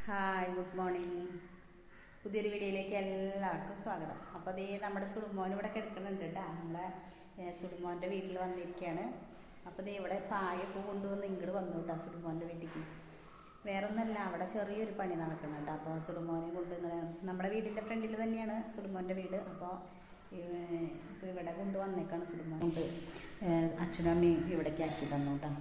Hi, good morning. പുതിയൊരു വീഡിയോയിലേക്ക് എല്ലാവർക്കും സ്വാഗതം. അപ്പോൾ അതേ നമ്മുടെ സുടുമോൻ ഇവിടെ കിടക്കുന്നുണ്ട് കേട്ടോ. നമ്മളെ സുടുമോൻ്റെ വീട്ടിൽ വന്നിരിക്കുകയാണ്. അപ്പോൾ ദേ ഇവിടെ പായൊക്കെ കൊണ്ടുവന്ന് ഇങ്ങോട്ട് വന്നു കേട്ടോ സുടുമോൻ്റെ വീട്ടിലേക്ക്. വേറെ ഒന്നല്ല, അവിടെ ചെറിയൊരു പണി നടക്കുന്നുണ്ട്. അപ്പോൾ സുടുമോനെ കൊണ്ട് നമ്മുടെ വീടിൻ്റെ ഫ്രണ്ടിൽ തന്നെയാണ് സുടുമോൻ്റെ വീട്. അപ്പോൾ ഇപ്പോൾ ഇവിടെ കൊണ്ടുവന്നേക്കാണ് സുടുമോൻ കൊണ്ട് അച്ഛനും അമ്മയും ഇവിടേക്ക് ആക്കി തന്നു കേട്ടോ.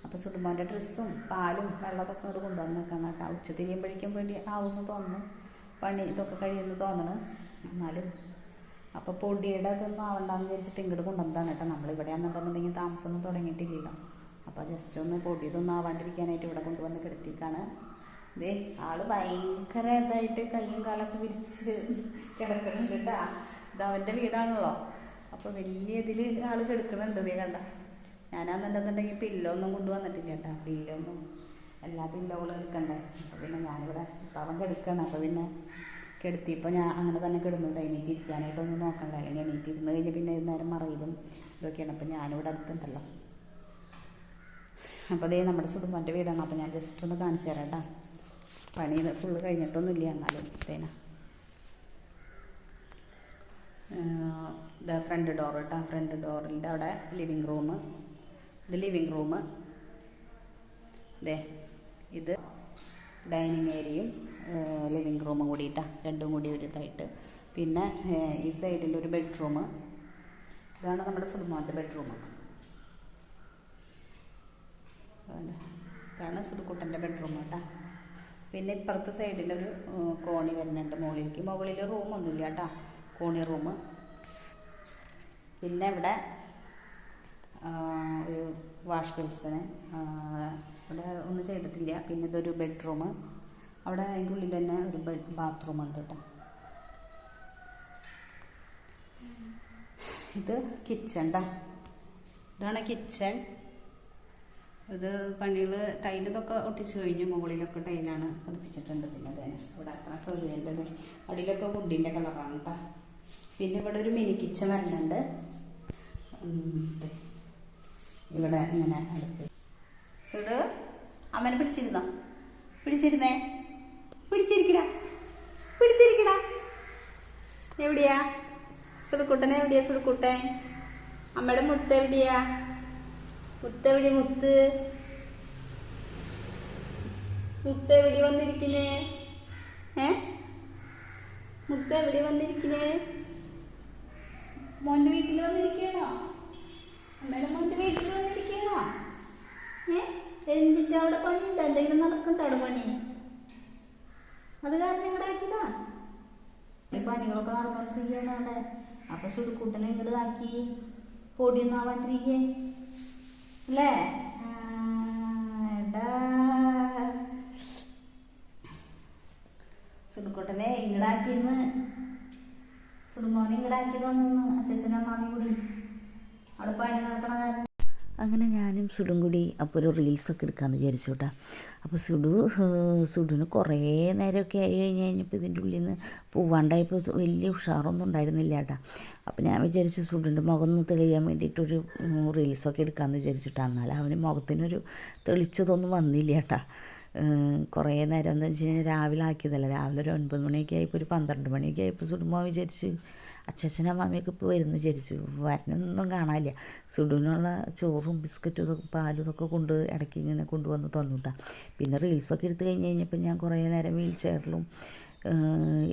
അപ്പോൾ സുടുമോൻ്റെ ഡ്രസ്സും പാലും വെള്ളമൊക്കെ ഇവിടെ കൊണ്ടുവന്നേക്കാണ് കേട്ടോ. ഉച്ച തിരിയുമ്പോഴേക്കും വേണ്ടി ആവുമെന്ന് തോന്നുന്നു, പണി ഇതൊക്കെ കഴിയുമെന്ന് തോന്നണം. എന്നാലും അപ്പോൾ പൊടിയുടെ ഇതൊന്നും ആവണ്ടെന്ന് വിചാരിച്ചിട്ട് ഇങ്ങോട്ട് കൊണ്ടുവന്നതാണ് കേട്ടോ. നമ്മളിവിടെ ആണെന്നുണ്ടെന്നുണ്ടെങ്കിൽ താമസമൊന്നും തുടങ്ങിയിട്ടില്ലല്ലോ. അപ്പോൾ ജസ്റ്റ് ഒന്ന് പൊടി ഇതൊന്നും ആവാണ്ടിരിക്കാനായിട്ട് ഇവിടെ കൊണ്ടുവന്ന് കിടത്തിക്കാണ്. ഇതേ ആള് ഭയങ്കര ഇതായിട്ട് കയ്യും കാലൊക്കെ വിരിച്ച് കിടക്കുന്നുണ്ട് കേട്ടോ. ഇത് അവൻ്റെ വീടാണല്ലോ. അപ്പോൾ വലിയ ഇതിൽ ആൾ കിടക്കുന്നുണ്ട്. ഇതേ കണ്ട. ഞാനാണെന്നുണ്ടെന്നുണ്ടെങ്കിൽ പില്ലോ ഒന്നും കൊണ്ടുവന്നിട്ടില്ല കേട്ടോ. പില്ലോ ഒന്നും എല്ലാ പില്ലോകളും എടുക്കണ്ടേ. അപ്പോൾ പിന്നെ ഞാനിവിടെ അവൻ കിടക്കണം. അപ്പോൾ പിന്നെ കിടത്തിയപ്പോൾ ഞാൻ അങ്ങനെ തന്നെ കിടന്നുണ്ട്. എണീറ്റ് ഇരിക്കാനായിട്ടൊന്നും നോക്കണ്ട. അല്ലെങ്കിൽ എണീറ്റ് ഇരുന്ന് കഴിഞ്ഞാൽ പിന്നെ നേരം മറയിലും ഇതൊക്കെയാണ്. അപ്പോൾ ഞാനിവിടെ അടുത്തുണ്ടല്ലോ. അപ്പോൾ അതേ നമ്മുടെ സുടുമോൻ്റെ വീടാണ്. അപ്പോൾ ഞാൻ ജസ്റ്റ് ഒന്ന് കാണിച്ചു തരാം കേട്ടോ. പണി ഫുള്ള് കഴിഞ്ഞിട്ടൊന്നുമില്ല. എന്നാലും തേനാ ഫ്രണ്ട് ഡോർ കേട്ടോ. ഫ്രണ്ട് ഡോറിൻ്റെ അവിടെ ലിവിങ് റൂം. ഇത് ലിവിങ് റൂം. ഇത് ഡൈനിങ് ഏരിയയും ലിവിങ് റൂമും കൂടിയിട്ടാണ്, രണ്ടും കൂടി ഒരു ഇതായിട്ട്. പിന്നെ ഈ സൈഡിലൊരു ബെഡ്റൂം. ഇതാണ് നമ്മുടെ സുടുമോൻ്റെ ബെഡ്റൂം. ഇതാണ് സുടുക്കുട്ടൻ്റെ ബെഡ്റൂം കേട്ടോ. പിന്നെ ഇപ്പുറത്തെ സൈഡിലൊരു കോണി വരുന്നുണ്ട് മുകളിലേക്ക്. മുകളിൽ റൂമൊന്നുമില്ല കേട്ടോ, കോണി റൂം. പിന്നെ ഇവിടെ ഒരു വാഷ് ബേസിന് ഇവിടെ ഒന്നും ചെയ്തിട്ടില്ല. പിന്നെ ഇതൊരു ബെഡ്റൂം. അവിടെ അതിൻ്റെ ഉള്ളിൽ തന്നെ ഒരു ബാത്റൂം ഉണ്ട് കേട്ടോ. ഇത് കിച്ചൺ ട്ടാ. ഇതാണ് കിച്ചൺ. ഇത് പണികൾ ടൈലിതൊക്കെ ഒട്ടിച്ച് കഴിഞ്ഞു. മുകളിലൊക്കെ ടൈലാണ് പതിപ്പിച്ചിട്ടുണ്ട്. പിന്നെ അതെ ഇവിടെ അത്ര സൗകര്യമുണ്ട്. അടിയിലൊക്കെ വുഡിൻ്റെ കളറാണ് കേട്ടോ. പിന്നെ ഇവിടെ ഒരു മിനി കിച്ചൺ വരുന്നുണ്ട്. ഇവിടെ ഇങ്ങനെ അടുപ്പ്. സുഡു അമ്മനെ പിടിച്ചിരുന്നോ? പിടിച്ചിരുന്നേ. പിടിച്ചിരിക്കടാ, പിടിച്ചിരിക്കടാ. എവിടെയാ സുടുക്കുട്ടൻ? എവിടെയാ സുടുക്കുട്ടൻ? അമ്മയുടെ മുത്ത് എവിടെയാ? മുത്ത് എവിടെ? മുത്ത് മുത്ത് എവിടെ വന്നിരിക്കുന്നേ? മുത്ത് എവിടെ വന്നിരിക്കുന്നേ? മോൻ്റെ വീട്ടിൽ വന്നിരിക്കണോ? അമ്മയുടെ മോൻ്റെ വീട്ടിൽ വന്നിരിക്കണോ? എന്നിട്ട് അവിടെ പണിയുണ്ടോ? എന്തെങ്കിലും നടക്കണ്ടോ അവിടെ പണി? അത് കാരണം ഇങ്ങടാക്കിയതാ. പണികളൊക്കെ നടന്നുകൊണ്ടിരിക്കുകയാണ് അവിടെ. അപ്പൊ സുടുക്കുട്ടനെ ഇങ്ങോട്ട് ആക്കി പൊടിയൊന്നും ആവാണ്ടിരിക്കേ അല്ലേ? സുടുക്കുട്ടനെ ഇങ്ങടാക്കിന്ന്, സുടുമോനെ ഇങ്ങടാക്കി തന്നു അച്ഛനും അമ്മാമയും കൂടി. അവിടെ പണി നടക്കണ കാര്യം. അങ്ങനെ ഞാനും സുഡും കൂടി അപ്പോൾ ഒരു റീൽസൊക്കെ എടുക്കാമെന്ന് വിചാരിച്ചു കേട്ടോ. അപ്പോൾ സുഡുവിന് കുറേ നേരമൊക്കെ ആയി കഴിഞ്ഞപ്പോൾ ഇതിൻ്റെ ഉള്ളിൽ നിന്ന് പോവാണ്ടായപ്പോൾ വലിയ ഉഷാറൊന്നും ഉണ്ടായിരുന്നില്ല കേട്ടോ. അപ്പോൾ ഞാൻ വിചാരിച്ചു സുഡുവിൻ്റെ മുഖം ഒന്ന് തെളിയാൻ വേണ്ടിയിട്ടൊരു റീൽസൊക്കെ എടുക്കാമെന്ന് വിചാരിച്ചിട്ടാണ്. എന്നാൽ അവന് മുഖത്തിനൊരു തെളിച്ചതൊന്നും വന്നില്ല കേട്ടോ. കുറേ നേരം എന്താ വെച്ച് കഴിഞ്ഞാൽ രാവിലെ ആക്കിയതല്ല. രാവിലെ ഒരു 9 മണിയൊക്കെ ആയപ്പോൾ ഒരു 12 മണിയൊക്കെ ആയപ്പോൾ സുഡുമോ വിചാരിച്ച് അച്ഛനും അമ്മയൊക്കെ ഇപ്പോൾ വരുന്നു വിചാരിച്ചു. വരണൊന്നും കാണാനില്ല. സുഡുവിനുള്ള ചോറും ബിസ്ക്കറ്റും ഇതൊക്കെ പാലും ഇതൊക്കെ കൊണ്ട് ഇടയ്ക്ക് ഇങ്ങനെ കൊണ്ടുവന്ന് തന്നുട്ടാ. പിന്നെ റീൽസൊക്കെ എടുത്ത് കഴിഞ്ഞപ്പോൾ ഞാൻ കുറേ നേരം വീൽ ചെയറിലും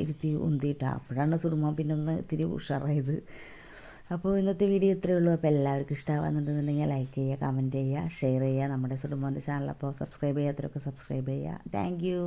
ഇരുത്തി ഉന്തിയിട്ടാണ്. അപ്പോഴാണ് സുഡുമോ പിന്നെ ഒന്ന് ഇത്തിരി ഉഷാറായത്. അപ്പോൾ ഇന്നത്തെ വീഡിയോ ഇത്രയേ ഉള്ളൂ. അപ്പോൾ എല്ലാവർക്കും ഇഷ്ടമാകുന്നുണ്ടെന്നുണ്ടെങ്കിൽ ലൈക്ക് ചെയ്യുക, കമൻറ്റ് ചെയ്യുക, ഷെയർ ചെയ്യുക. നമ്മുടെ സുഡുമോൻ്റെ ചാനൽ അപ്പോൾ സബ്സ്ക്രൈബ് ചെയ്യാത്തവരൊക്കെ സബ്സ്ക്രൈബ് ചെയ്യുക. Thank you.